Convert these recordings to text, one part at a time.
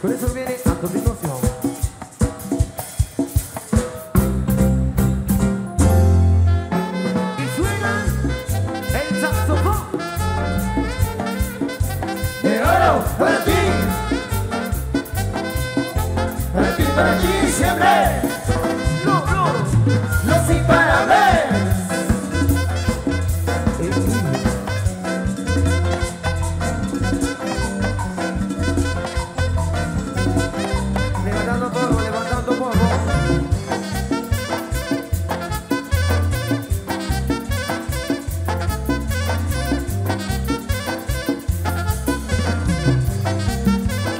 Por eso viene a continuación. Y suena el saxofón De oro para ti, para ti siempre, los imparables. Levantando polvo, levantando polvo.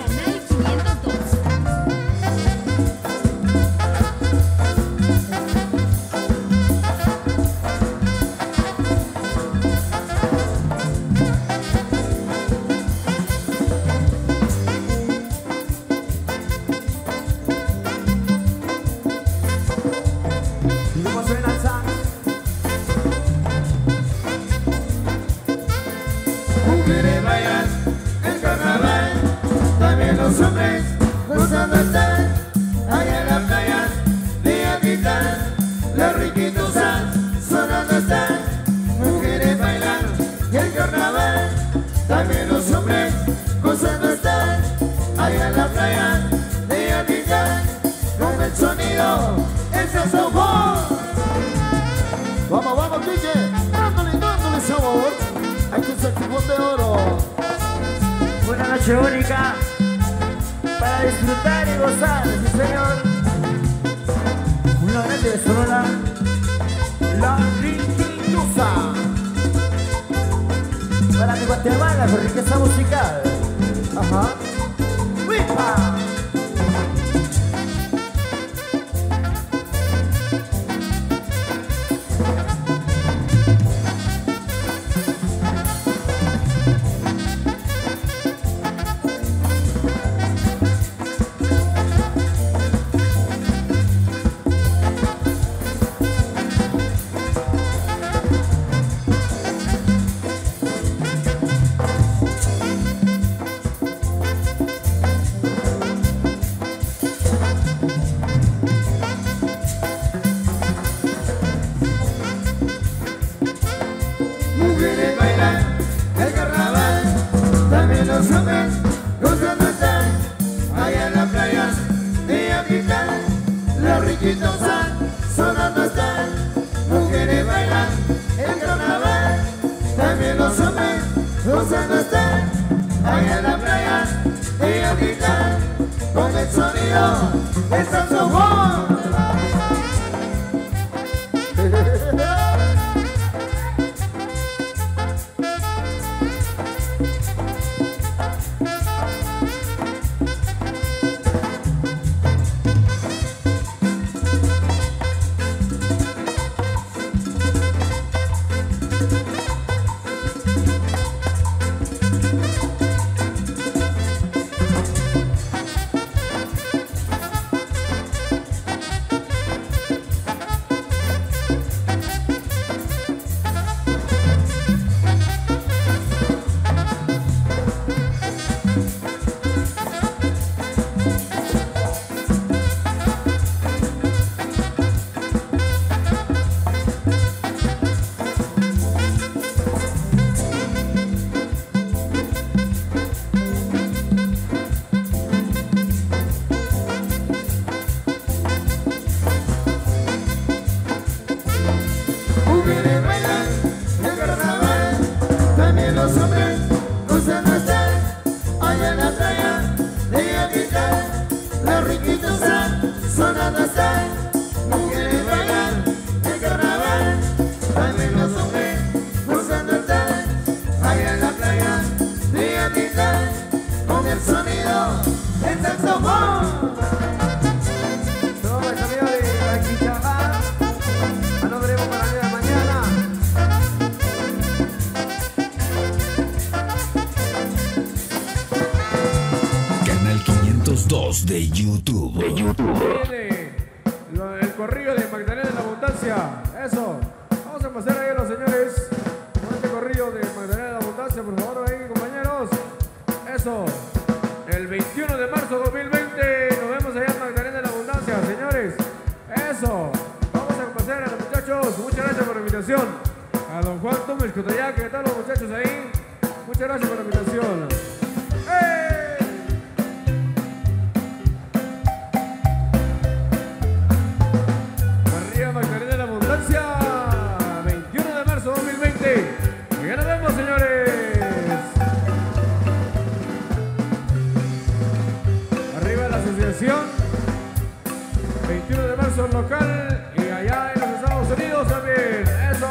Canal 502. Y luego suena el sax. Mujeres bailan el carnaval, también los hombres gozando están, allá en la playa, día quitan, los riquitos están, sonando están. Mujeres bailan el carnaval, también los hombres gozando están, allá en la playa, día quitan, con el sonido, el saxofón. Vamos, vamos, DJ. Dándole sabor. Hay que saxofón de oro. Una noche única para disfrutar y gozar, sí señor. Una grande de Sonora, La Riquitosa. para mi Guatemala con riqueza musical. Ajá. ¡Wipa! Mujeres bailan el carnaval, también los hombres gozando están, allá en la playa, día quitan, los riquitos están, sonando están. Mujeres bailan el carnaval, también los hombres gozando están, allá en la playa, día quitan, con el sonido del saxofón. Mujeres bailan el carnaval, también los hombres gozando están, allá en la playa, día quitan, los riquitos están, sonando están. Mujeres bailan el carnaval, también los hombres gozando están, allá en la playa, día quitan, con el sonido del saxofón. Somos el amigo de Baquichajá. Ah, nos veremos para el día de mañana. Canal 502 de YouTube. Viene el corrido de Magdalena de la Abundancia. Eso. Vamos a pasar ahí a los señores con este corrido de Magdalena de la Abundancia, por favor, ahí, compañeros. Eso. El el 21 de marzo 2020. Nos vemos allá en Magdalena de la Abundancia, señores. Eso. Vamos a complacer a los muchachos. Muchas gracias por la invitación. A don Juan Tumes Cotayac, ¿qué tal los muchachos ahí? Muchas gracias por la invitación. ¡Hey! Arriba Magdalena de la Abundancia, 21 de marzo 2020. Y ya nos vemos, señores. Arriba la asociación, 21 de marzo local y allá en los Estados Unidos también. ¡Eso!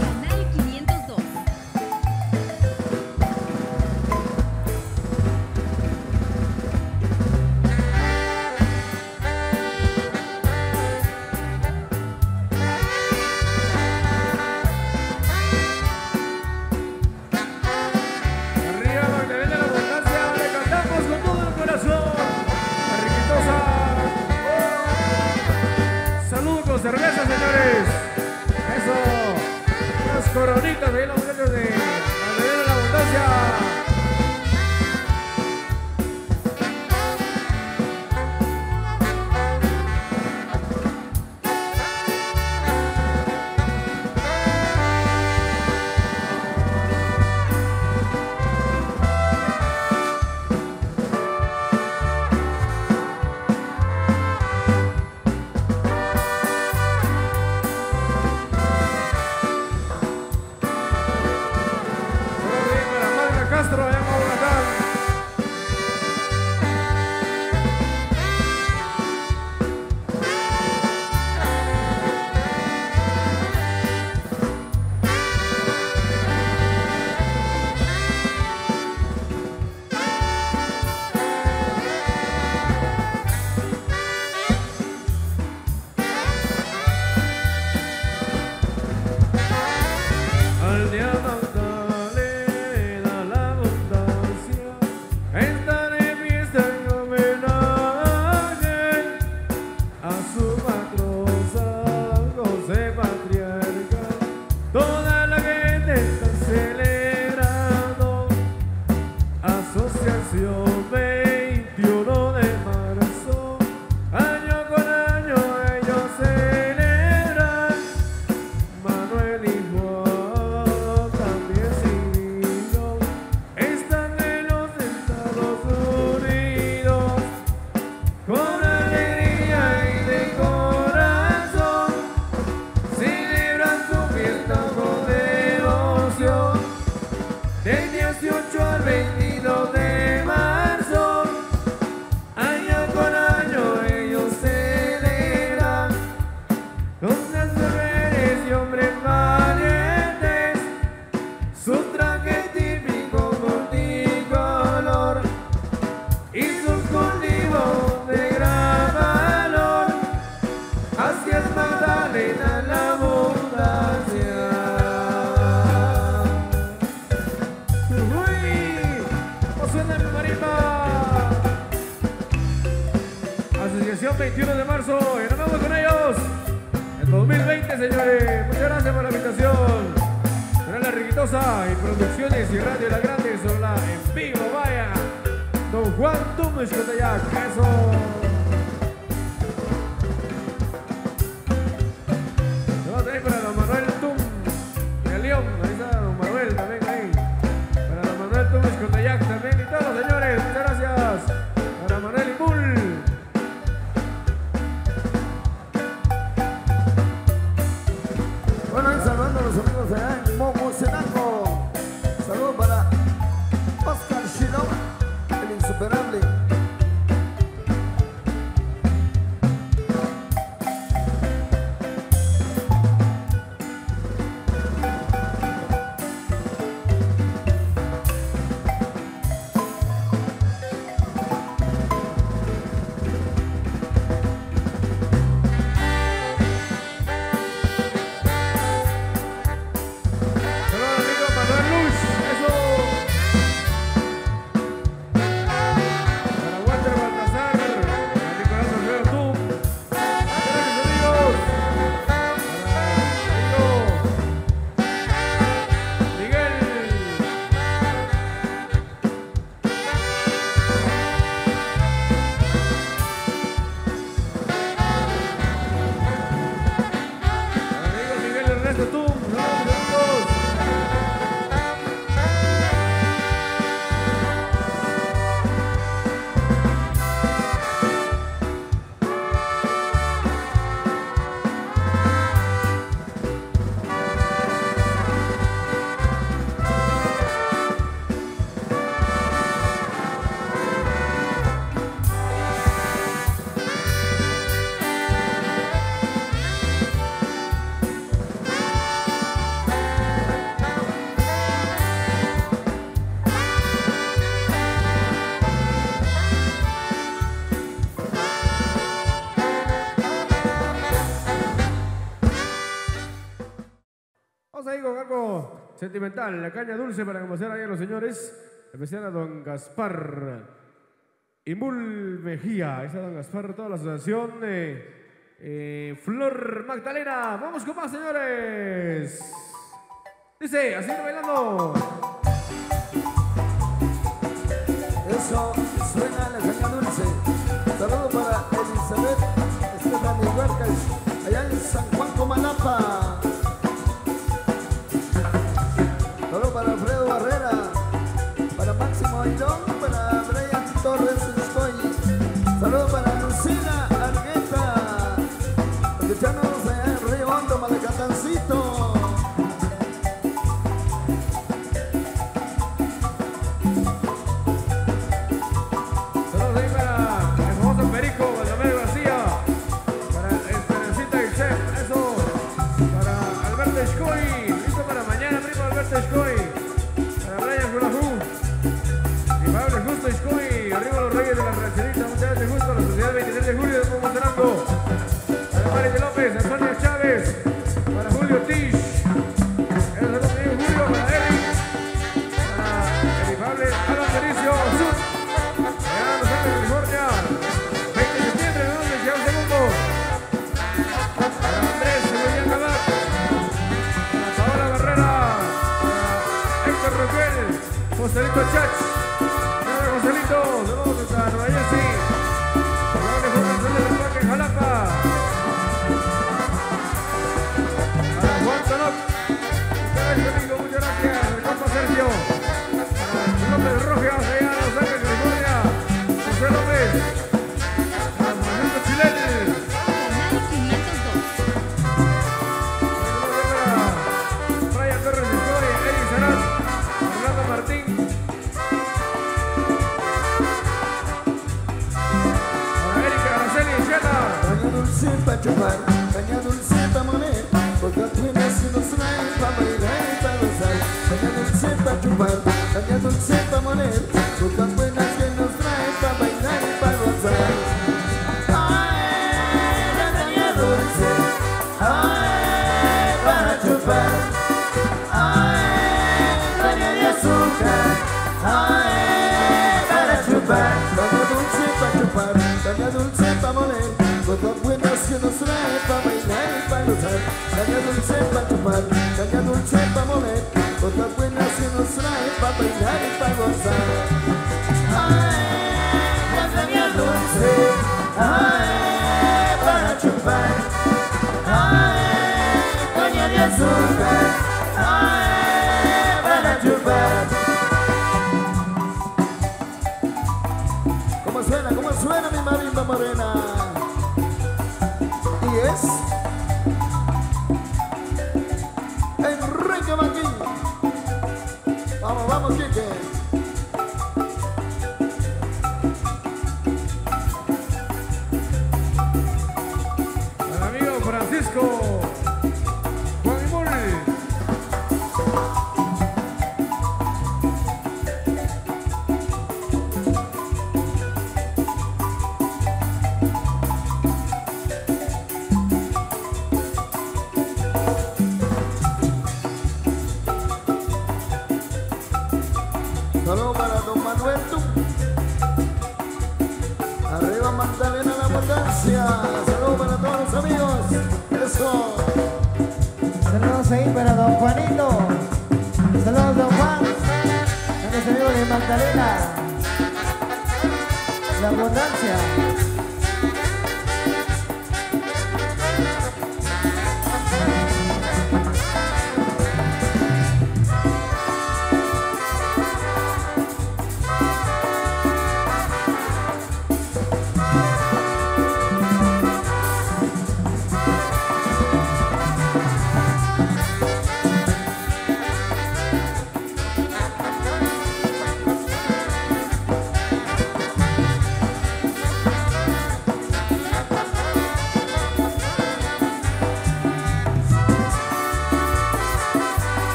Canal 502. Arriba Magdalena de la Abundancia, le cantamos con todo el corazón. La riquitosa. Saludos con cerveza, señores. Eso. Las coronitas de los muchachos de Magdalena de la Abundancia. Para Magda Castro, allá en Bogotá. Aldea Magdalena, la Abundancia, está de fiesta en homenaje a su patrón San José Patriarca. Toda la gente está celebrando. Asociación 21 de marzo, año con año ellos celebran. Manuel y Juan también Cirilo están en los Estados Unidos. Con alegría y de corazón celebran su fiesta con devoción. Del 18 al 22 de marzo, año con año ellos celebran. Con las mujeres y hombres valientes, su traje típico multicolor y sus cultivos de gran valor. Así es Magdalena la Abundancia. ¡Uy! ¡Vamos suena mi marimba! Asociación 21 de marzo, y nos vemos con ellos en 2020, señores. Muchas gracias por la invitación. Canal La Riquitosa y Producciones y Radio La Grande son la en vivo, vaya. Don Juan Tumes Cotayac, eso. Vamos a ir para don Manuel Tum de León, ahí está don Manuel también ahí. Para don Manuel Tumes Cotayac también y todos los señores, muchas gracias. Para Manuel y Bull. Bueno, y saludando a los amigos de allá en Momocenango. Saludos para Oscar Shino, el insuperable. sentimental, la caña dulce para conocer ahí a los señores. Especial a don Gaspar Imul Mejía. Esa don Gaspar, toda la asociación Flor Magdalena. Vamos con más, señores. Dice, así bailando. Eso suena la caña dulce. Saludo para Elizabeth Estefany Huercas, allá en San Juan Comalapa. Saludo para Alfredo Barrera, para Máximo Ailón, para Brian Torres Estoy. Saludo para Lucina Argueta, escuchándonos allá en Río Hondo, Malacatancito. Escoy, para Brian Gulajú y Pablo Justo Escoy, arriba los reyes de la rancherita, muchas gracias Justo, la sociedad 23 de julio, estamos mostrando para Mari López, Antonio Chávez, para Julio Tish, el saludo de Julio, para Eric, para Edifable, Alan Delicio, Sur, allá en Los Ángeles, California, 20 de septiembre, ¿no? Ya un segundo, para Andrés, se voy a acabar, para Paola Barrera, Roquel, Joselito Chach, Joselito, saludos a Nueva Jersey, saludos de Parque Jalapa, para Juan Tonop, muchas gracias, el compa Sergio, para López Rojas, allá en Los Ángeles, California, José López, para Francisco Chilel, Canal 502. para Brian Torres de Escoy, Eddie Sarat, Martín, para Erika Araceli y Shela. Caña dulce pa' chupar, caña dulce pa' moler, porque tienes que nos trae pa' bailar y pa' gozar. Caña dulce pa' chupar, caña dulce pa' moler, porque buenas que nos trae pa' bailar y pa' gozar. Ay, la caña dulce, ay, para chupar, ay, caña de azúcar, ay, para chupar. Caña dulce pa' chupar, caña dulce pa' moler, cosas buenas que nos trae pa' bailar y pa' gozar. Caña dulce pa' chupar, caña dulce pa' moler, cosas buenas que nos trae pa' bailar y pa' gozar. Ay, la caña dulce, ay, para chupar, ay, caña de azúcar, ay, para chupar. ¿Cómo suena mi marimba morena? Y es Enrique Maquín. Vamos, Quique. Al amigo Francisco Juan Imul. Saludos para don Manuel Tú. Arriba Magdalena la abundancia. Saludos para todos los amigos. Eso. Saludos ahí para don Juanito. Saludos don Juan. A los amigos de Magdalena. La abundancia.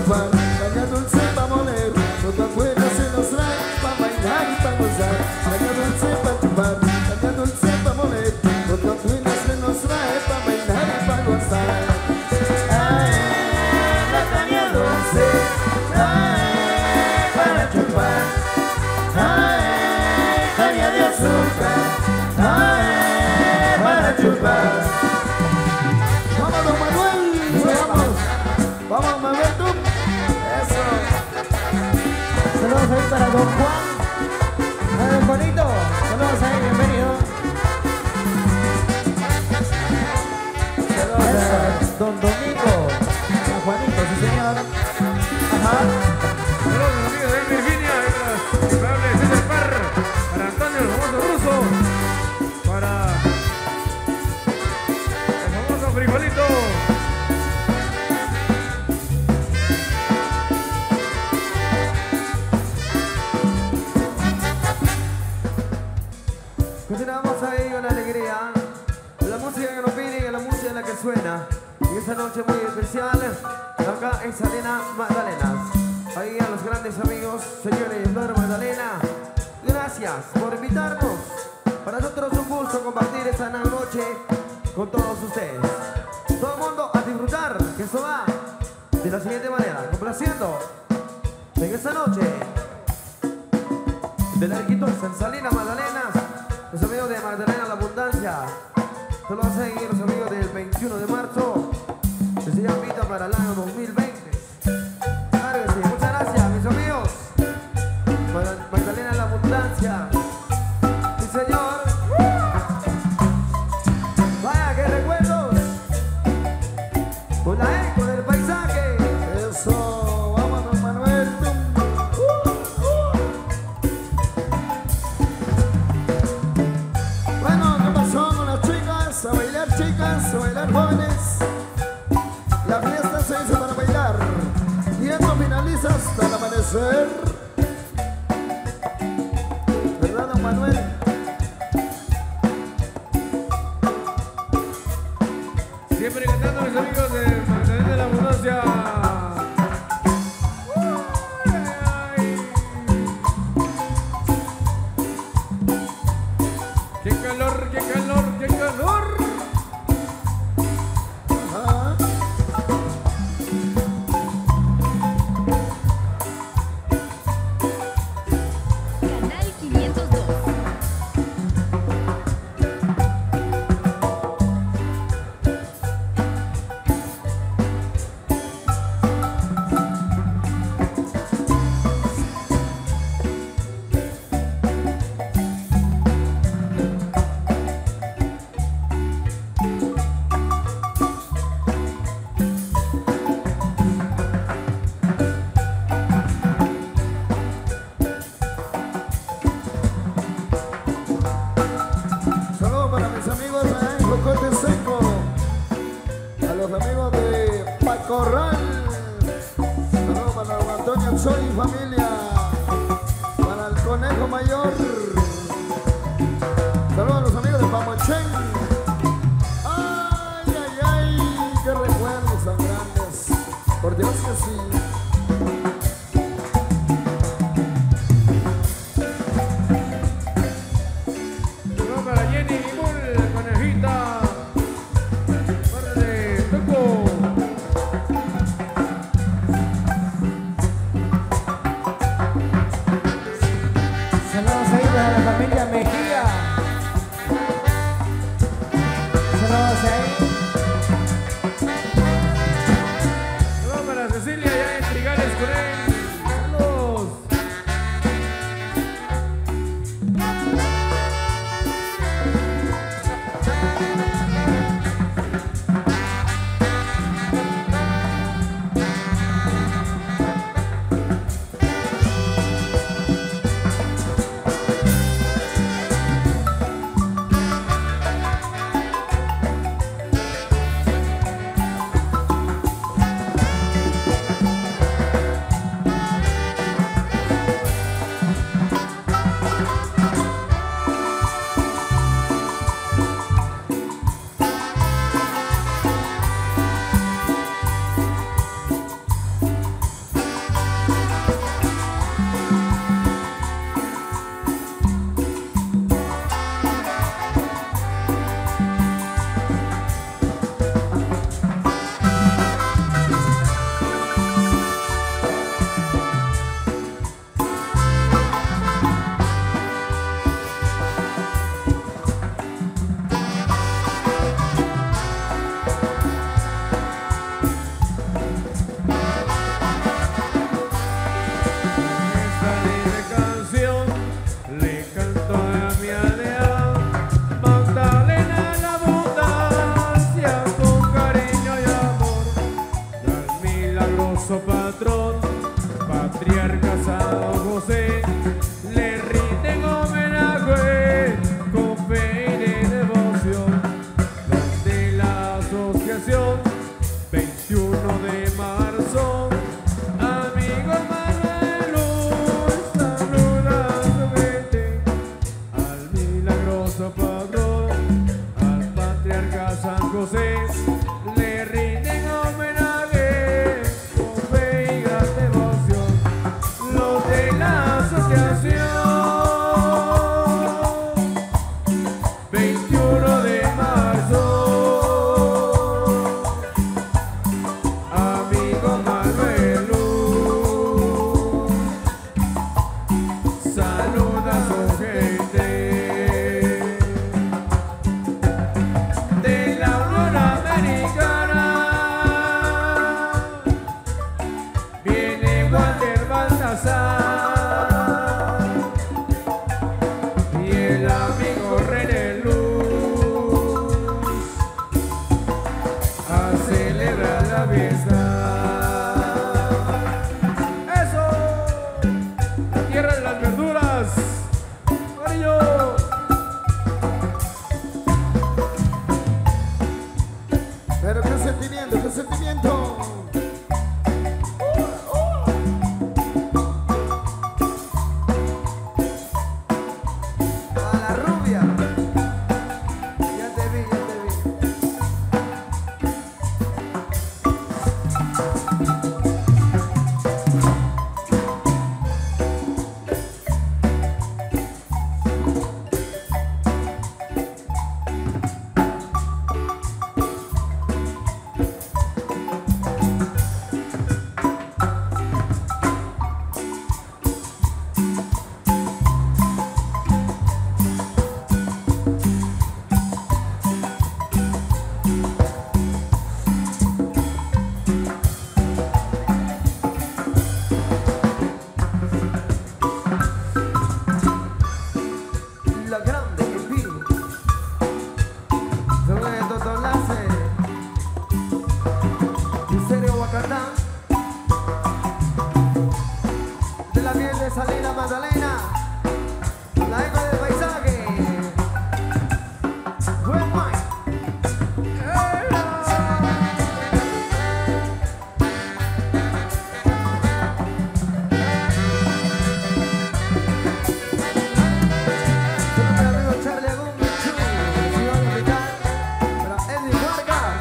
chupar, caña dulce pa' moler, cosas buenas se nos trae pa' bailar y pa' gozar. Caña dulce pa' chupar, caña dulce pa' moler, cosas buenas se nos trae pa' bailar y pa' gozar. Ay, la caña dulce, ay, para chupar, ay, caña de azúcar, ay, para chupar. Vamos, don Manuel, vamos, Manuel, tú. Eso. Saludos ahí para don Juan. A don Juanito. Saludos ahí, bienvenido. Saludos a don Domingo. A Juanito, sí señor. Ajá. Saludos amigos de Virginia, el impecable César Parr, para Antonio, el famoso ruso, para el famoso frijolito. Continuamos ahí con alegría. La música que nos piden es la música en la que suena. Y esta noche muy especial, acá en Salina Magdalenas. Ahí a los grandes amigos, señores Flor Magdalena, gracias por invitarnos. Para nosotros es un gusto compartir esta noche con todos ustedes. Todo el mundo a disfrutar, que esto va de la siguiente manera, complaciendo en esta noche de la Riquitosa en Salina Magdalenas, los amigos de Magdalena La Abundancia. Esto lo hacen los amigos del 21 de marzo, que se llama Vita para el año 2020. Claro que sí, muchas gracias mis amigos. Magdalena La Abundancia. Sí señor. Vaya, qué recuerdos. Con la eco del paisaje. Eso, vamos, don Manuel. Bueno, ¿qué pasó con las chicas? A bailar jóvenes. La fiesta se hizo para bailar. Y esto finaliza hasta el amanecer. ¿Verdad, don Manuel? Siempre cantando mis amigos de Magdalena La Abundancia. Ay. ¡Qué calor, qué calor, qué calor! Ajá. Canal 502. Saludos para mis amigos en Jocote Seco. A los amigos de Pacorral. Saludos para don Antonio Soy y familia. Para el Conejo Mayor. Saludos a los amigos de Pamochen. Ay, ay, ay, qué recuerdos tan grandes. Por Dios que sí. Saludos para Jenny Limul, conejita. Parte de Toco. Saludos ahí para la familia Mejía. Saludos ahí. Saludos para Cecilia, ya en Trigales con él. Saludos. milagroso patrón, patriarca San José, le rinden homenaje con fe y de devoción. Los de la asociación 21 de marzo, amigo Manuel Luz, saluda a su gente, al milagroso patrón, al patriarca San José, le rinden homenaje con fe y gran devoción. Los de la asociación 21 de marzo, amigo Manuel Luz, saluda a su gente. De la Unión Americana viene Walter Baltasar y el amigo René Luz a celebrar la fiesta. ¡Eso! La tierra de las verduras. ¡Cariño! Pero qué sentimiento, qué sentimiento. A la rubia. Ya te vi, ya te vi. La grande que vive. Sobre todo enlace. Misterio Huacatán. De la miel de Salina Magdalena. La eco del paisaje. Buen Mike. Para mi amigo Charlie Agumbichu, Ciudad Capital, para Edwin Vargas,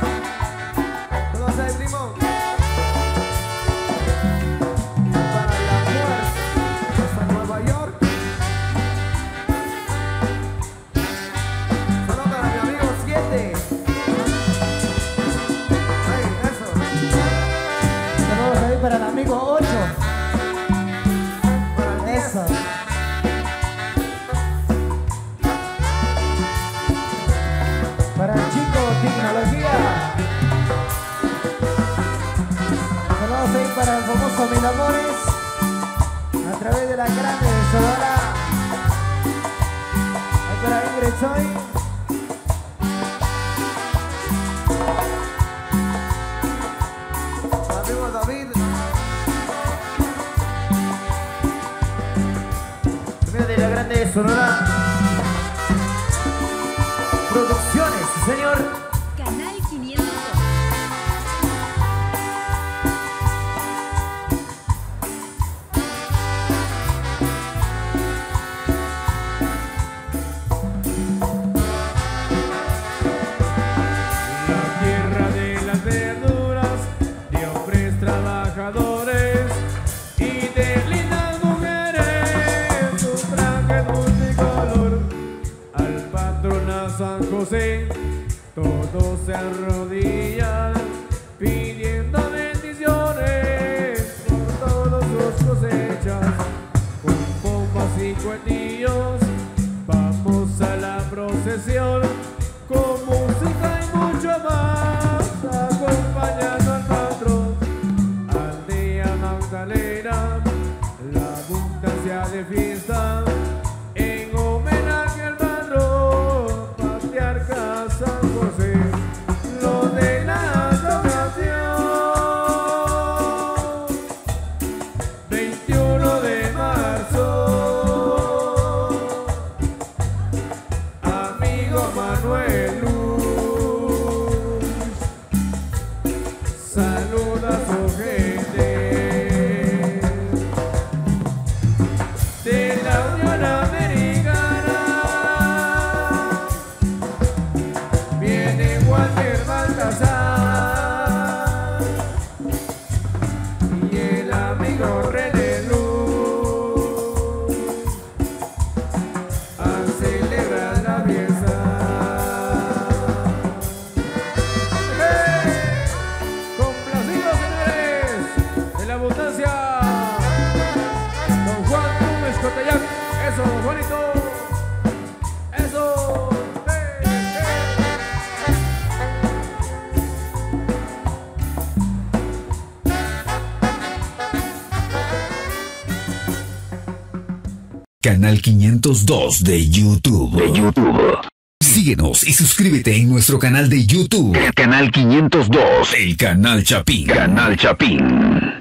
todos ahí primo, para la fuerza hasta Nueva York, solo para mi amigo 7, ay, eso, Saludos ahí para el amigo 8. para el 10, Eso. Para el chico Tecnología. Saludos ahí para el famoso Mil Amores. A través de la grande de Sonora. Ahí para Ingrid Soy. para mi amigo David, Primero de la grande de Sonora. Producciones, sí, señor. Canal 502. La tierra de las verduras, de hombres trabajadores y de lindas mujeres, sus trajes multicolor. Al patrón a San José, todos se arrodillan, pidiendo bendiciones por todas sus cosechas. Con pompas y cuetillos, vamos a la procesión, con música y mucho más, acompañando al patrón. Aldea Magdalena, la abundancia de fiesta, en homenaje al patrón, patriarca San José. Lo de la Canal 502 de YouTube. Síguenos y suscríbete en nuestro canal de YouTube. El Canal 502. El Canal Chapín. Canal Chapín.